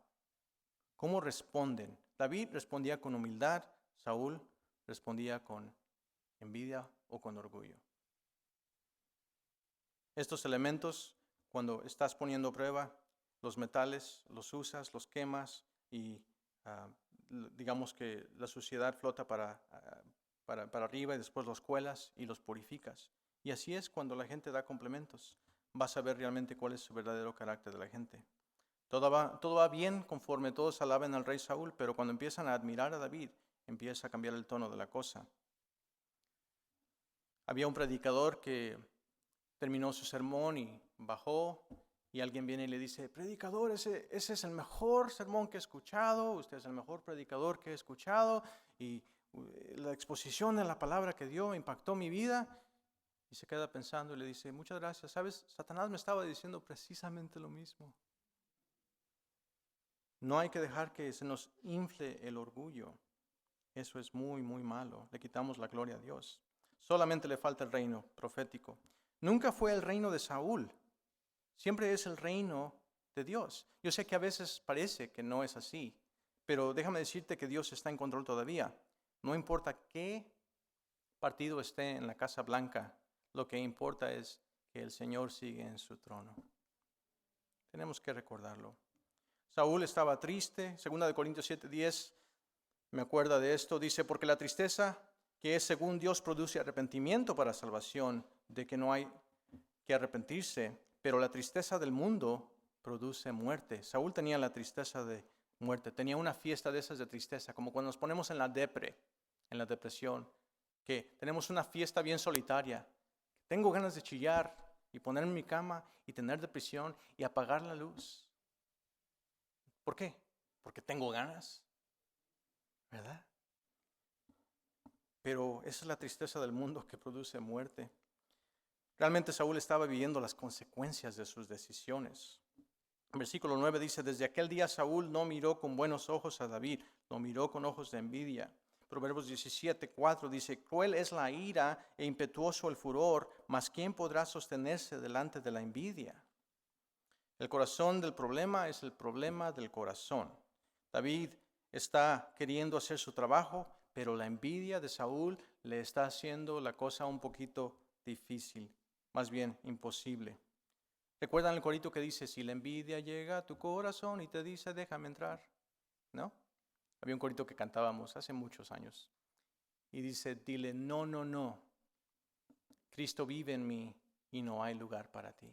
S1: ¿Cómo responden? David respondía con humildad, Saúl respondía con envidia o con orgullo. Estos elementos, cuando estás poniendo a prueba, los metales, los usas, los quemas y digamos que la suciedad flota para arriba y después los cuelas y los purificas. Y así es cuando la gente da complementos. Vas a ver realmente cuál es su verdadero carácter de la gente. Todo va bien conforme todos alaben al rey Saúl, pero cuando empiezan a admirar a David, empieza a cambiar el tono de la cosa. Había un predicador que terminó su sermón y bajó, y alguien viene y le dice, predicador, ese es el mejor sermón que he escuchado, usted es el mejor predicador que he escuchado, y la exposición de la palabra que dio impactó mi vida. Y se queda pensando y le dice, muchas gracias, ¿sabes? Satanás me estaba diciendo precisamente lo mismo. No hay que dejar que se nos infle el orgullo. Eso es muy, muy malo. Le quitamos la gloria a Dios. Solamente le falta el reino profético. Nunca fue el reino de Saúl. Siempre es el reino de Dios. Yo sé que a veces parece que no es así, pero déjame decirte que Dios está en control todavía. No importa qué partido esté en la Casa Blanca, lo que importa es que el Señor sigue en su trono. Tenemos que recordarlo. Saúl estaba triste. 2 Corintios 7:10 me acuerda de esto. Dice, porque la tristeza que es según Dios produce arrepentimiento para salvación, de que no hay que arrepentirse, pero la tristeza del mundo produce muerte. Saúl tenía la tristeza de muerte. Tenía una fiesta de esas de tristeza, como cuando nos ponemos en la depresión, que tenemos una fiesta bien solitaria. Tengo ganas de chillar y ponerme en mi cama y tener depresión y apagar la luz. ¿Por qué? Porque tengo ganas, ¿verdad? Pero esa es la tristeza del mundo que produce muerte. Realmente Saúl estaba viviendo las consecuencias de sus decisiones. En versículo 9 dice, desde aquel día Saúl no miró con buenos ojos a David, lo miró con ojos de envidia. Proverbios 17:4 dice, cruel es la ira e impetuoso el furor, mas ¿quién podrá sostenerse delante de la envidia? El corazón del problema es el problema del corazón. David está queriendo hacer su trabajo, pero la envidia de Saúl le está haciendo la cosa un poquito difícil, más bien imposible. ¿Recuerdan el corito que dice, si la envidia llega a tu corazón y te dice, déjame entrar? ¿No? Había un corito que cantábamos hace muchos años. Y dice, dile, no, no, no. Cristo vive en mí y no hay lugar para ti.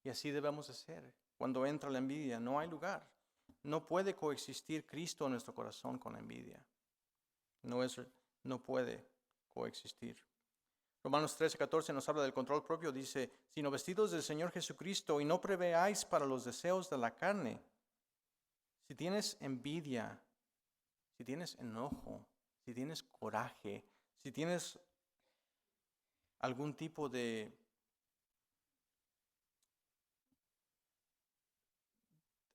S1: Y así debemos hacer. Cuando entra la envidia, no hay lugar. No puede coexistir Cristo en nuestro corazón con la envidia. No puede coexistir. Romanos 13:14 nos habla del control propio. Dice, sino vestidos del Señor Jesucristo y no preveáis para los deseos de la carne. Si tienes envidia, si tienes enojo, si tienes coraje, si tienes algún tipo de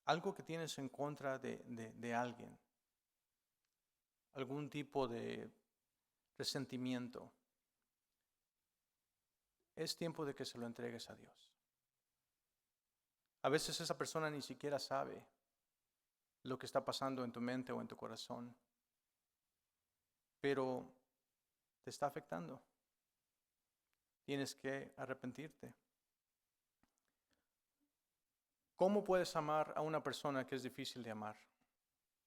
S1: algo que tienes en contra de alguien, algún tipo de resentimiento, es tiempo de que se lo entregues a Dios. A veces esa persona ni siquiera sabe, lo que está pasando en tu mente o en tu corazón, pero te está afectando. Tienes que arrepentirte. ¿Cómo puedes amar a una persona que es difícil de amar?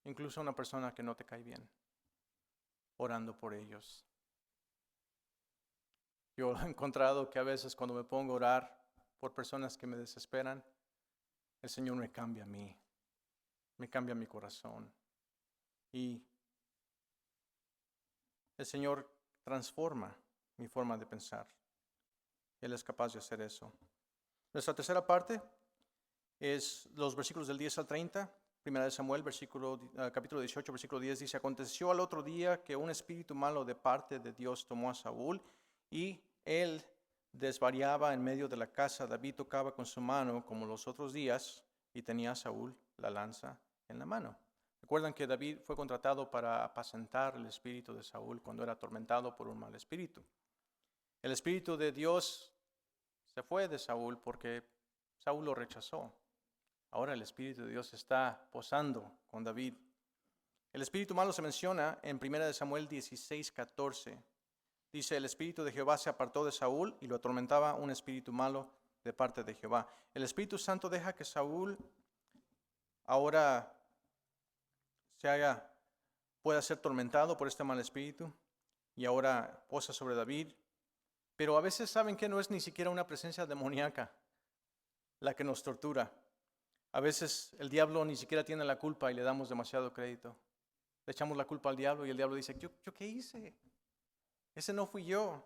S1: Incluso a una persona que no te cae bien, orando por ellos. Yo he encontrado que a veces cuando me pongo a orar por personas que me desesperan, el Señor me cambia a mí, me cambia mi corazón. Y el Señor transforma mi forma de pensar. Él es capaz de hacer eso. Nuestra tercera parte es los versículos del 10 al 30. Primera de Samuel, capítulo 18, versículo 10 dice: aconteció al otro día que un espíritu malo de parte de Dios tomó a Saúl, y él desvariaba en medio de la casa. David tocaba con su mano como los otros días, y tenía a Saúl la lanza en la mano. Recuerdan que David fue contratado para apacentar el espíritu de Saúl cuando era atormentado por un mal espíritu. El espíritu de Dios se fue de Saúl porque Saúl lo rechazó. Ahora el espíritu de Dios está posando con David. El espíritu malo se menciona en 1 Samuel 16:14. Dice: el espíritu de Jehová se apartó de Saúl y lo atormentaba un espíritu malo de parte de Jehová. El Espíritu Santo deja que Saúl ahora pueda ser atormentado por este mal espíritu, y ahora posa sobre David. Pero a veces, ¿saben que no es ni siquiera una presencia demoníaca la que nos tortura? A veces el diablo ni siquiera tiene la culpa y le damos demasiado crédito. Le echamos la culpa al diablo y el diablo dice: ¿Yo qué hice? Ese no fui yo.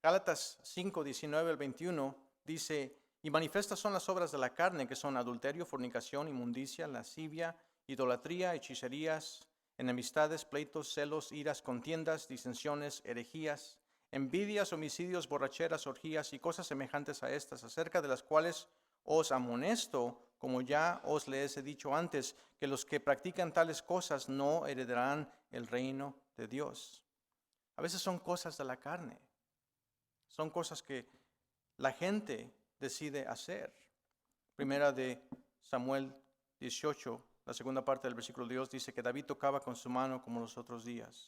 S1: Gálatas 5:19 al 21 dice: y manifiestas son las obras de la carne, que son adulterio, fornicación, inmundicia, lascivia, idolatría, hechicerías, enemistades, pleitos, celos, iras, contiendas, disensiones, herejías, envidias, homicidios, borracheras, orgías y cosas semejantes a estas, acerca de las cuales os amonesto, como ya os les he dicho antes, que los que practican tales cosas no heredarán el reino de Dios. A veces son cosas de la carne, son cosas que la gente decide hacer. Primera de Samuel 18, la segunda parte del versículo de Dios dice que David tocaba con su mano como los otros días.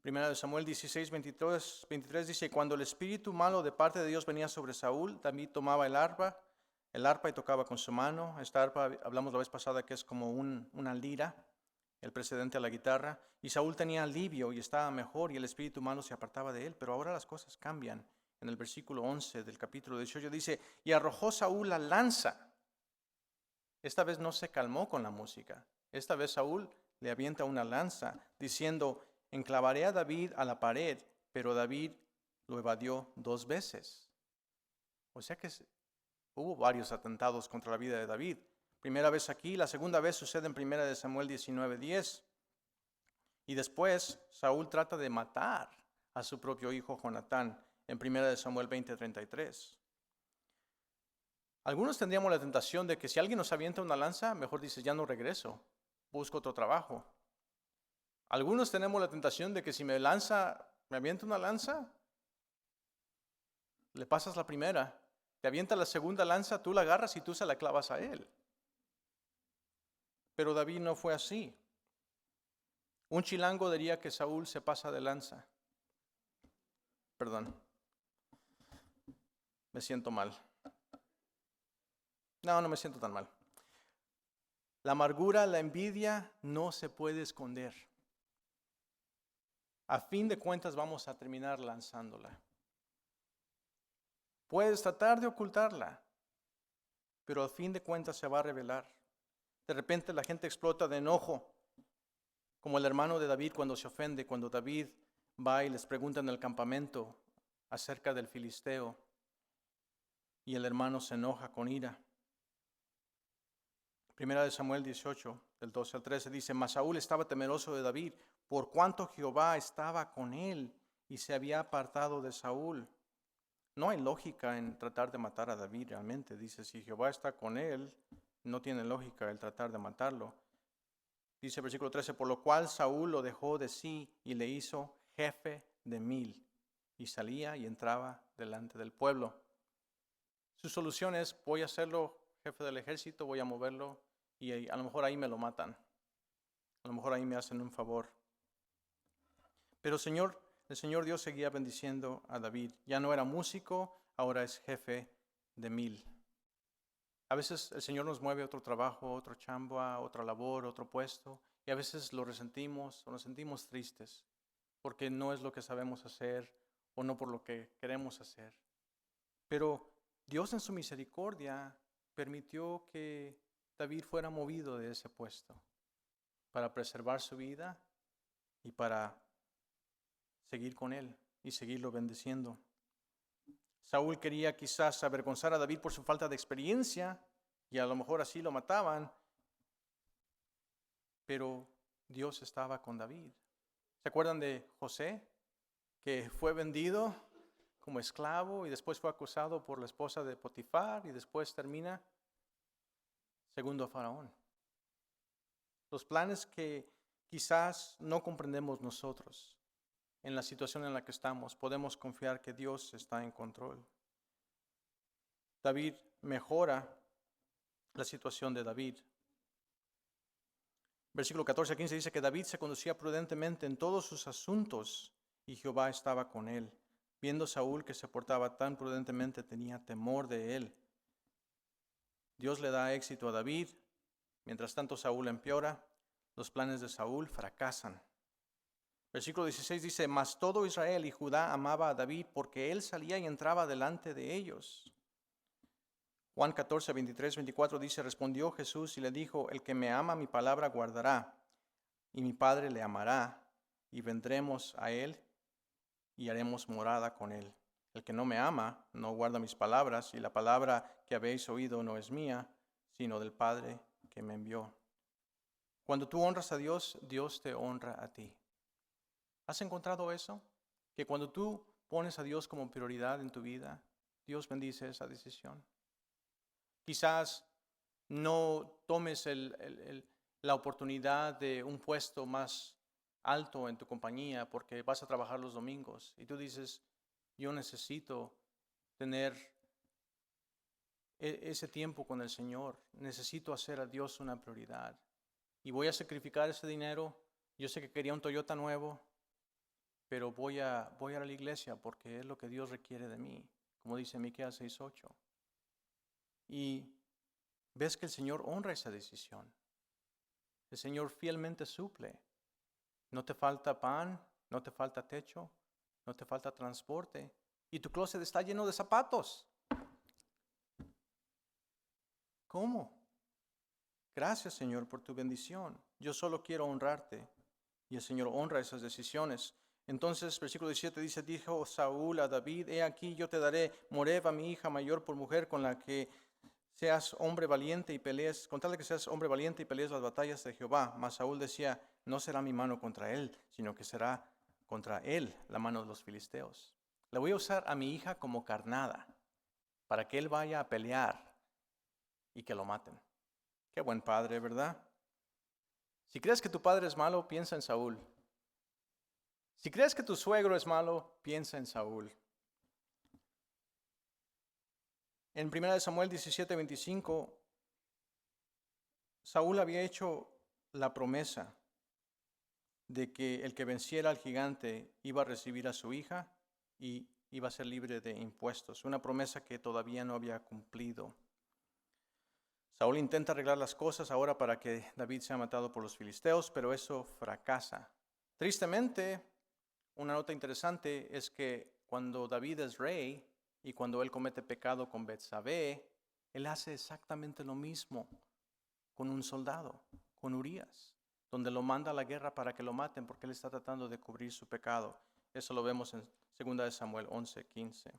S1: Primera de Samuel 16, 23 dice: cuando el espíritu malo de parte de Dios venía sobre Saúl, David tomaba el arpa y tocaba con su mano. Esta arpa, hablamos la vez pasada, que es como una lira, el precedente a la guitarra. Y Saúl tenía alivio y estaba mejor, y el espíritu malo se apartaba de él. Pero ahora las cosas cambian. En el versículo 11 del capítulo 18 dice: y arrojó Saúl la lanza. Esta vez no se calmó con la música. Esta vez Saúl le avienta una lanza, diciendo: enclavaré a David a la pared. Pero David lo evadió 2 veces. O sea que hubo varios atentados contra la vida de David. Primera vez aquí, la segunda vez sucede en 1 de Samuel 19:10. Y después Saúl trata de matar a su propio hijo Jonatán en 1 de Samuel 20:33. Algunos tendríamos la tentación de que si alguien nos avienta una lanza, mejor dices: ya no regreso, busco otro trabajo. Algunos tenemos la tentación de que si me avienta una lanza, le pasas la primera, te avienta la segunda lanza, tú la agarras y tú se la clavas a él. Pero David no fue así. Un chilango diría que Saúl se pasa de lanza. Perdón, me siento mal. No me siento tan mal. La amargura, la envidia no se puede esconder. A fin de cuentas vamos a terminar lanzándola. Puedes tratar de ocultarla, pero a fin de cuentas se va a revelar. De repente la gente explota de enojo, como el hermano de David cuando se ofende, cuando David va y les pregunta en el campamento acerca del filisteo, y el hermano se enoja con ira. Primera de Samuel 18, del 12 al 13 dice: mas Saúl estaba temeroso de David, por cuanto Jehová estaba con él y se había apartado de Saúl. No hay lógica en tratar de matar a David realmente. Dice, si Jehová está con él, no tiene lógica el tratar de matarlo. Dice el versículo 13: por lo cual Saúl lo dejó de sí y le hizo jefe de 1000, y salía y entraba delante del pueblo. Su solución es: voy a hacerlo jefe del ejército, voy a moverlo y a lo mejor ahí me lo matan. A lo mejor ahí me hacen un favor. Pero el Señor Dios seguía bendiciendo a David. Ya no era músico, ahora es jefe de 1000. A veces el Señor nos mueve a otro trabajo, otro chamba, otra labor, otro puesto, y a veces lo resentimos o nos sentimos tristes porque no es lo que sabemos hacer o no por lo que queremos hacer. Pero Dios en su misericordia permitió que David fuera movido de ese puesto para preservar su vida y para seguir con él y seguirlo bendiciendo. Saúl quería quizás avergonzar a David por su falta de experiencia y a lo mejor así lo mataban, pero Dios estaba con David. ¿Se acuerdan de José, que fue vendido como esclavo y después fue acusado por la esposa de Potifar y después termina segundo a Faraón? Los planes que quizás no comprendemos nosotros en la situación en la que estamos, podemos confiar que Dios está en control. David mejora la situación de David. Versículo 14 a 15 dice que David se conducía prudentemente en todos sus asuntos y Jehová estaba con él. Viendo Saúl que se portaba tan prudentemente, tenía temor de él. Dios le da éxito a David. Mientras tanto, Saúl empeora. Los planes de Saúl fracasan. Versículo 16 dice, mas todo Israel y Judá amaba a David porque él salía y entraba delante de ellos. Juan 14, 23, 24 dice, respondió Jesús y le dijo, el que me ama mi palabra guardará, y mi Padre le amará, y vendremos a él y haremos morada con él. El que no me ama no guarda mis palabras, y la palabra que habéis oído no es mía, sino del Padre que me envió. Cuando tú honras a Dios, Dios te honra a ti. ¿Has encontrado eso? Que cuando tú pones a Dios como prioridad en tu vida, Dios bendice esa decisión. Quizás no tomes la oportunidad de un puesto más alto en tu compañía porque vas a trabajar los domingos y tú dices, yo necesito tener ese tiempo con el Señor, necesito hacer a Dios una prioridad y voy a sacrificar ese dinero. Yo sé que quería un Toyota nuevo, pero voy a ir a la iglesia porque es lo que Dios requiere de mí, como dice Miqueas 6:8. Y ves que el Señor honra esa decisión. El Señor fielmente suple. No te falta pan, no te falta techo, no te falta transporte. Y tu closet está lleno de zapatos. ¿Cómo? Gracias, Señor, por tu bendición. Yo solo quiero honrarte. Y el Señor honra esas decisiones. Entonces, versículo 17 dice, dijo Saúl a David, he aquí yo te daré Moreb a mi hija mayor por mujer con la que seas hombre valiente y pelees, con tal de que seas hombre valiente y pelees las batallas de Jehová. Mas Saúl decía, no será mi mano contra él, sino que será contra él la mano de los filisteos. Le voy a usar a mi hija como carnada para que él vaya a pelear y que lo maten. Qué buen padre, ¿verdad? Si crees que tu padre es malo, piensa en Saúl. Si crees que tu suegro es malo, piensa en Saúl. En 1 Samuel 17:25, Saúl había hecho la promesa de que el que venciera al gigante iba a recibir a su hija y iba a ser libre de impuestos. Una promesa que todavía no había cumplido. Saúl intenta arreglar las cosas ahora para que David sea matado por los filisteos, pero eso fracasa. Tristemente, una nota interesante es que cuando David es rey y cuando él comete pecado con Betsabé, él hace exactamente lo mismo con un soldado, con Urías, donde lo manda a la guerra para que lo maten porque él está tratando de cubrir su pecado. Eso lo vemos en 2 Samuel 11:15.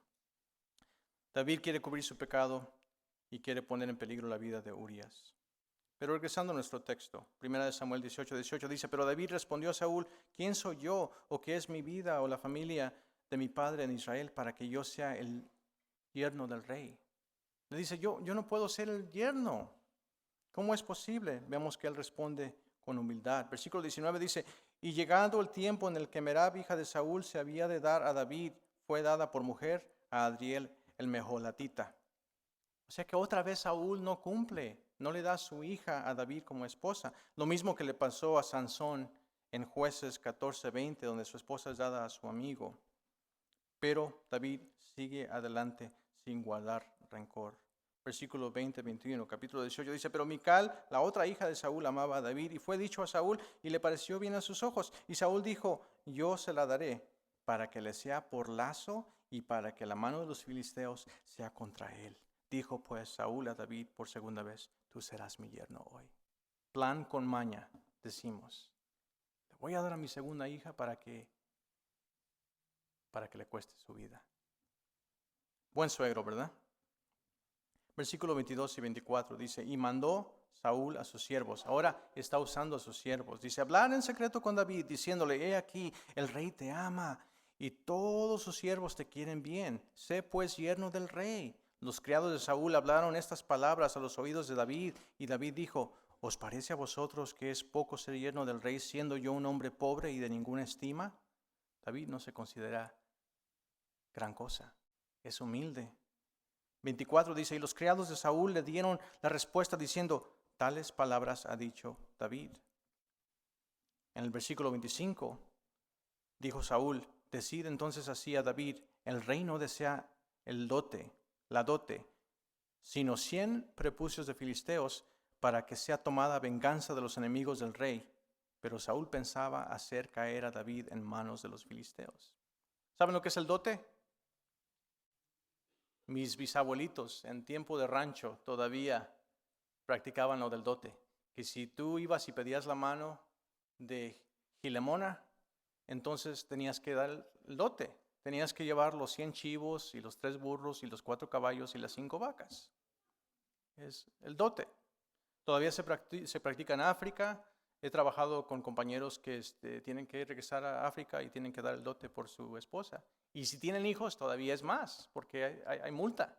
S1: David quiere cubrir su pecado y quiere poner en peligro la vida de Urías. Pero regresando a nuestro texto, 1 Samuel 18:18 dice, pero David respondió a Saúl, ¿quién soy yo o qué es mi vida o la familia de mi padre en Israel para que yo sea el yerno del rey? Le dice, yo no puedo ser el yerno. ¿Cómo es posible? Vemos que él responde con humildad. Versículo 19 dice, y llegado el tiempo en el que Merab, hija de Saúl, se había de dar a David, fue dada por mujer a Adriel el Mejolatita. O sea que otra vez Saúl no cumple no le da su hija a David como esposa. Lo mismo que le pasó a Sansón en Jueces 14:20, donde su esposa es dada a su amigo. Pero David sigue adelante sin guardar rencor. Versículo 20-21, capítulo 18 dice, pero Mical, la otra hija de Saúl, amaba a David, y fue dicho a Saúl, y le pareció bien a sus ojos. Y Saúl dijo, yo se la daré, para que le sea por lazo, y para que la mano de los filisteos sea contra él. Dijo pues Saúl a David por segunda vez, tú serás mi yerno hoy. Plan con maña, decimos. Le voy a dar a mi segunda hija para que le cueste su vida. Buen suegro, ¿verdad? Versículo 22 y 24 dice, y mandó Saúl a sus siervos. Ahora está usando a sus siervos. Dice, hablar en secreto con David, diciéndole, he aquí, el rey te ama y todos sus siervos te quieren bien. Sé pues yerno del rey. Los criados de Saúl hablaron estas palabras a los oídos de David, y David dijo, ¿os parece a vosotros que es poco ser yerno del rey, siendo yo un hombre pobre y de ninguna estima? David no se considera gran cosa, es humilde. 24 dice, y los criados de Saúl le dieron la respuesta diciendo, tales palabras ha dicho David. En el versículo 25 dijo Saúl, decid entonces así a David, el rey no desea la dote, sino 100 prepucios de filisteos, para que sea tomada venganza de los enemigos del rey. Pero Saúl pensaba hacer caer a David en manos de los filisteos. ¿Saben lo que es el dote? Mis bisabuelitos en tiempo de rancho todavía practicaban lo del dote. Que si tú ibas y pedías la mano de Gilemona, entonces tenías que dar el dote. Tenías que llevar los 100 chivos y los 3 burros y los 4 caballos y las 5 vacas. Es el dote. Todavía se practica en África. He trabajado con compañeros que tienen que regresar a África y tienen que dar el dote por su esposa. Y si tienen hijos, todavía es más, porque hay multa.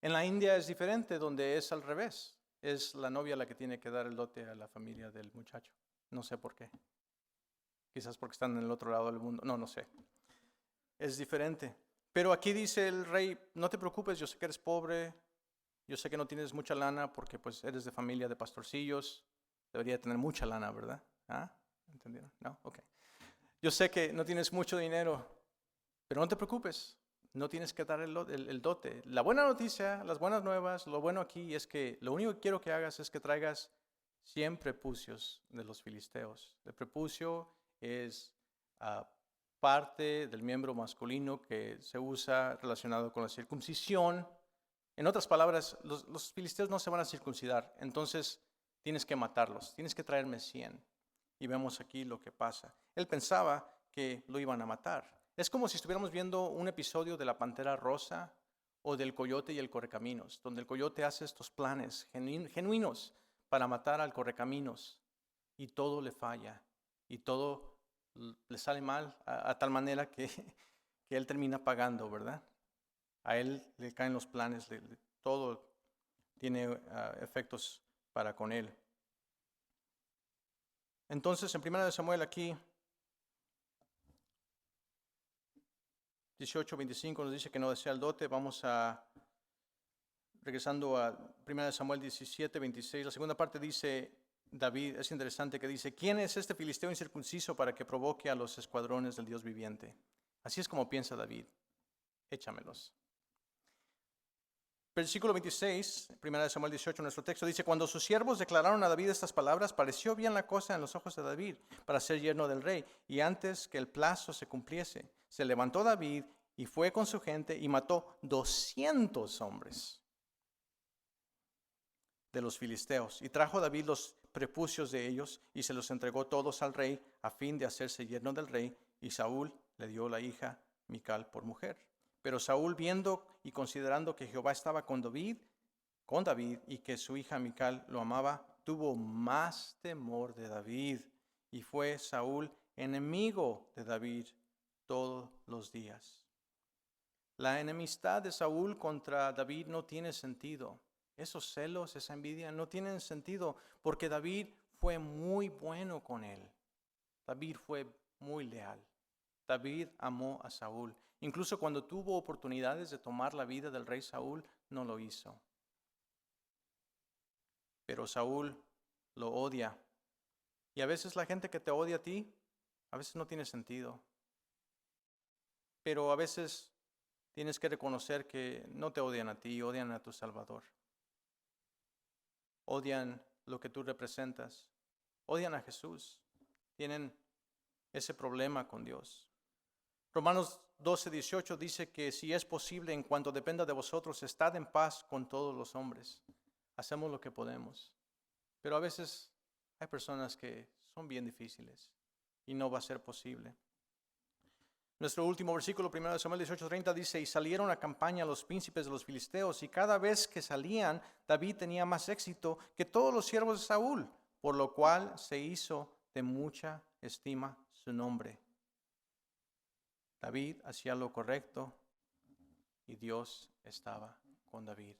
S1: En la India es diferente, donde es al revés. Es la novia la que tiene que dar el dote a la familia del muchacho. No sé por qué. Quizás porque están en el otro lado del mundo. No sé. Es diferente. Pero aquí dice el rey, no te preocupes, yo sé que eres pobre. Yo sé que no tienes mucha lana porque pues eres de familia de pastorcillos. Debería tener mucha lana, ¿verdad? ¿Ah? ¿Entendieron? No, ok. Yo sé que no tienes mucho dinero, pero no te preocupes. No tienes que dar el dote. La buena noticia, las buenas nuevas, lo bueno aquí es que lo único que quiero que hagas es que traigas 100 prepucios de los filisteos. El prepucio es parte del miembro masculino que se usa relacionado con la circuncisión. En otras palabras, los filisteos no se van a circuncidar, entonces tienes que matarlos, tienes que traerme 100. Y vemos aquí lo que pasa. Él pensaba que lo iban a matar. Es como si estuviéramos viendo un episodio de La Pantera Rosa o del Coyote y el Correcaminos, donde el coyote hace estos planes genuinos para matar al Correcaminos y todo le falla y todo le sale mal a tal manera que él termina pagando, ¿verdad? A él le caen los planes, todo tiene efectos para con él. Entonces, en 1 Samuel aquí, 18:25 nos dice que no desea el dote. Vamos regresando a 1 Samuel 17:26. La segunda parte dice, David, es interesante que dice, ¿quién es este filisteo incircunciso para que provoque a los escuadrones del Dios viviente? Así es como piensa David. Échamelos. Versículo 26, 1 Samuel 18, nuestro texto dice, cuando sus siervos declararon a David estas palabras, pareció bien la cosa en los ojos de David para ser yerno del rey. Y antes que el plazo se cumpliese, se levantó David y fue con su gente y mató 200 hombres de los filisteos. Y trajo David los prepucios de ellos y se los entregó todos al rey a fin de hacerse yerno del rey. Y Saúl le dio la hija Mical por mujer. Pero Saúl, viendo y considerando que Jehová estaba con David y que su hija Mical lo amaba, tuvo más temor de David. Y fue Saúl enemigo de David todos los días. La enemistad de Saúl contra David no tiene sentido. Esos celos, esa envidia no tienen sentido porque David fue muy bueno con él. David fue muy leal. David amó a Saúl. Incluso cuando tuvo oportunidades de tomar la vida del rey Saúl, no lo hizo. pero Saúl lo odia. Y a veces la gente que te odia a ti, a veces no tiene sentido. Pero a veces tienes que reconocer que no te odian a ti, odian a tu Salvador. Odian lo que tú representas. Odian a Jesús. Tienen ese problema con Dios. Romanos 12:18 dice que si es posible, en cuanto dependa de vosotros, estad en paz con todos los hombres. Hacemos lo que podemos. Pero a veces hay personas que son bien difíciles y no va a ser posible. Nuestro último versículo, 1 Samuel 18:30, dice: y salieron a campaña los príncipes de los filisteos, y cada vez que salían, David tenía más éxito que todos los siervos de Saúl, por lo cual se hizo de mucha estima su nombre. David hacía lo correcto y Dios estaba con David.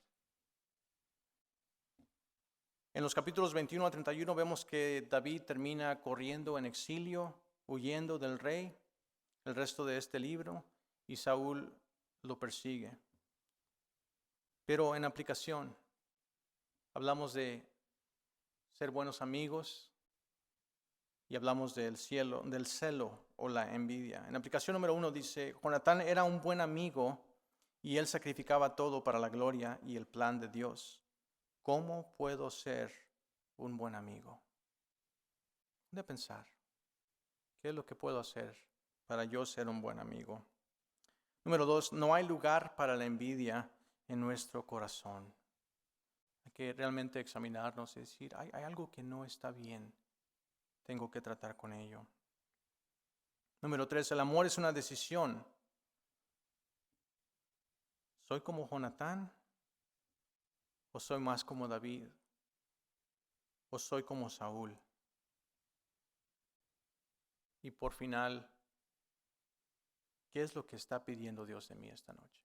S1: En los capítulos 21 a 31 vemos que David termina corriendo en exilio, huyendo del rey, el resto de este libro, y Saúl lo persigue. Pero en aplicación, hablamos de ser buenos amigos y hablamos del celo o la envidia. En aplicación número 1 dice: Jonatán era un buen amigo y él sacrificaba todo para la gloria y el plan de Dios. ¿Cómo puedo ser un buen amigo? De pensar, ¿qué es lo que puedo hacer para yo ser un buen amigo? Número 2, no hay lugar para la envidia en nuestro corazón. Hay que realmente examinarnos y decir, hay algo que no está bien, tengo que tratar con ello. Número 3, el amor es una decisión. ¿Soy como Jonatán? ¿O soy más como David? ¿O soy como Saúl? Y por final, ¿qué es lo que está pidiendo Dios de mí esta noche?